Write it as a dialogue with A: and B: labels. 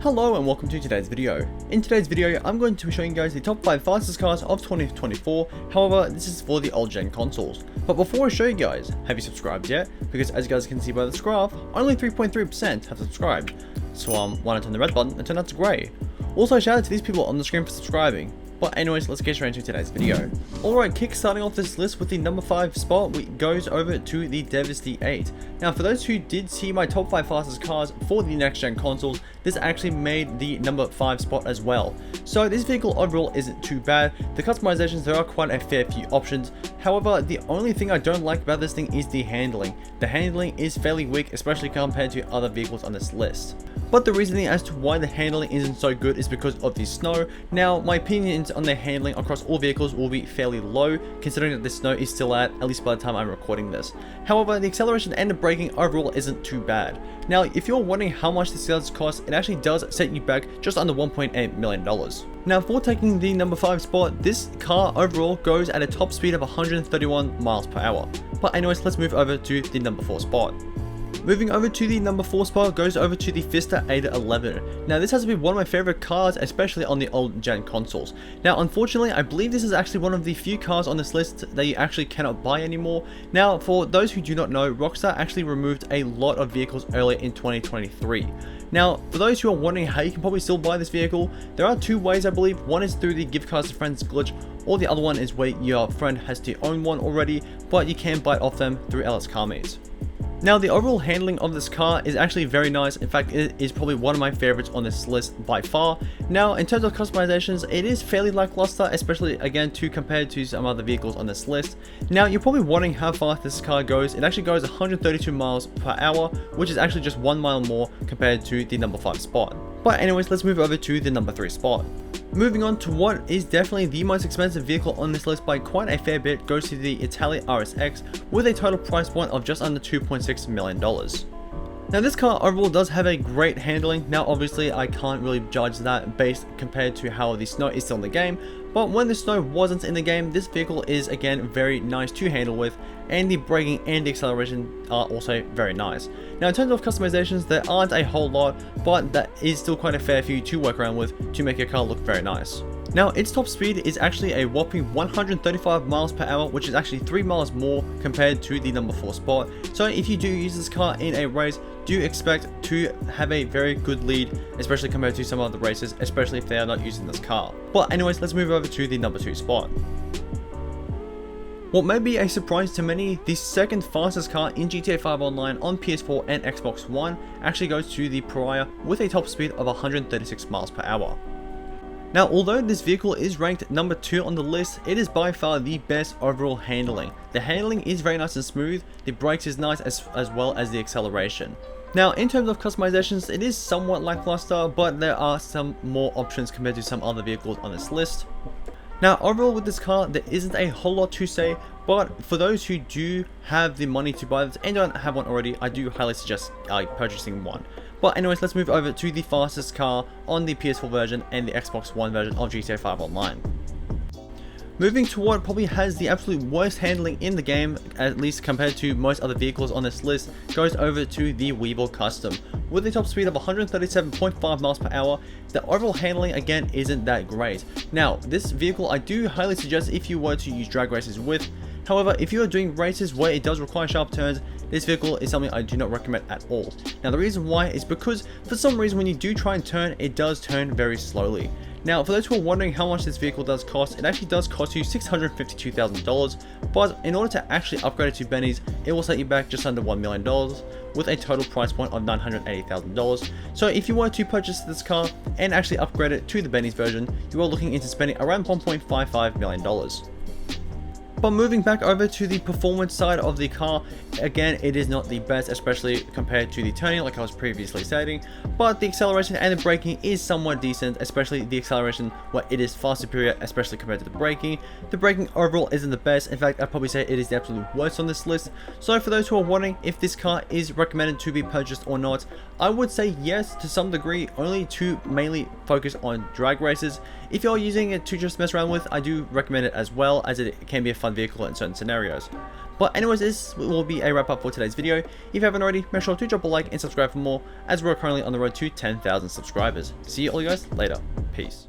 A: Hello and welcome to today's video. In today's video, I'm going to be showing you guys the top 5 fastest cars of 2024, however, this is for the old gen consoles. But before I show you guys, have you subscribed yet? Because as you guys can see by this graph, only 3.3% have subscribed. So why not turn the red button and turn that to grey? Also shout out to these people on the screen for subscribing. But anyways, let's get straight into today's video. Alright, starting off this list with the number 5 spot, goes over to the Devasty 8. Now for those who did see my top 5 fastest cars for the next gen consoles, this actually made the number 5 spot as well. So this vehicle overall isn't too bad. The customizations, there are quite a fair few options. However, the only thing I don't like about this thing is the handling. The handling is fairly weak, especially compared to other vehicles on this list. But the reasoning as to why the handling isn't so good is because of the snow. Now, my opinions on the handling across all vehicles will be fairly low, considering that the snow is still out, at least by the time I'm recording this. However, the acceleration and the braking overall isn't too bad. Now, if you're wondering how much this does cost, it actually does set you back just under $1.8 million. Now, for taking the number 5 spot, this car overall goes at a top speed of 131 miles per hour. But anyways, let's move over to the number 4 spot. Moving over to the number 4 spot goes over to the Fiesta 811. Now this has to be one of my favorite cars, especially on the old gen consoles. Now unfortunately, I believe this is actually one of the few cars on this list that you actually cannot buy anymore. Now for those who do not know, Rockstar actually removed a lot of vehicles earlier in 2023. Now, for those who are wondering how you can probably still buy this vehicle, there are two ways I believe. One is through the gift cards to friends glitch, or the other one is where your friend has to own one already, but you can buy it off them through LS Car Meets. Now the overall handling of this car is actually very nice. In fact, it is probably one of my favorites on this list by far. Now in terms of customizations, it is fairly lackluster, especially again compared to some other vehicles on this list. Now you're probably wondering how fast this car goes. It actually goes 132 miles per hour, which is actually just 1 mile more compared to the number 5 spot. But anyways, let's move over to the number 3 spot. Moving on to what is definitely the most expensive vehicle on this list by quite a fair bit, goes to the Italia RSX with a total price point of just under $2.6 million. Now this car overall does have a great handling. Now obviously I can't really judge that based compared to how the snow is still in the game, but when the snow wasn't in the game, this vehicle is again very nice to handle with, and the braking and the acceleration are also very nice. Now in terms of customizations, there aren't a whole lot, but that is still quite a fair few to work around with to make your car look very nice. Now its top speed is actually a whopping 135 miles per hour, which is actually 3 miles more compared to the number 4 spot. So if you do use this car in a race, do expect to have a very good lead, especially compared to some other races, especially if they are not using this car. But anyways, let's move over to the number 2 spot. What may be a surprise to many, the second fastest car in GTA 5 Online on PS4 and Xbox One actually goes to the Pariah with a top speed of 136 miles per hour. Now, although this vehicle is ranked number 2 on the list, it is by far the best overall handling. The handling is very nice and smooth, the brakes is nice as well as the acceleration. Now, in terms of customizations, it is somewhat lackluster, but there are some more options compared to some other vehicles on this list. Now, overall with this car, there isn't a whole lot to say, but for those who do have the money to buy this and don't have one already, I do highly suggest purchasing one. But anyways, let's move over to the fastest car on the PS4 version and the Xbox One version of GTA 5 Online. Moving to what probably has the absolute worst handling in the game, at least compared to most other vehicles on this list, goes over to the Weevil Custom. With a top speed of 137.5 miles per hour, the overall handling again isn't that great. Now, this vehicle I do highly suggest if you were to use drag races with. However, if you are doing races where it does require sharp turns, this vehicle is something I do not recommend at all. Now the reason why is because for some reason when you do try and turn, it does turn very slowly. Now for those who are wondering how much this vehicle does cost, it actually does cost you $652,000, but in order to actually upgrade it to Benny's, it will set you back just under $1 million with a total price point of $980,000. So if you were to purchase this car and actually upgrade it to the Benny's version, you are looking into spending around $1.55 million. But moving back over to the performance side of the car, again it is not the best, especially compared to the turning like I was previously stating, but the acceleration and the braking is somewhat decent, especially the acceleration where it is far superior, especially compared to the braking. The braking overall isn't the best, in fact I'd probably say it is the absolute worst on this list. So for those who are wondering if this car is recommended to be purchased or not, I would say yes to some degree, only to mainly focus on drag races. If you're using it to just mess around with, I do recommend it as well, as it can be a fun vehicle in certain scenarios. But anyways, this will be a wrap up for today's video. If you haven't already, make sure to drop a like and subscribe for more, as we're currently on the road to 10,000 subscribers. See you all guys later. Peace.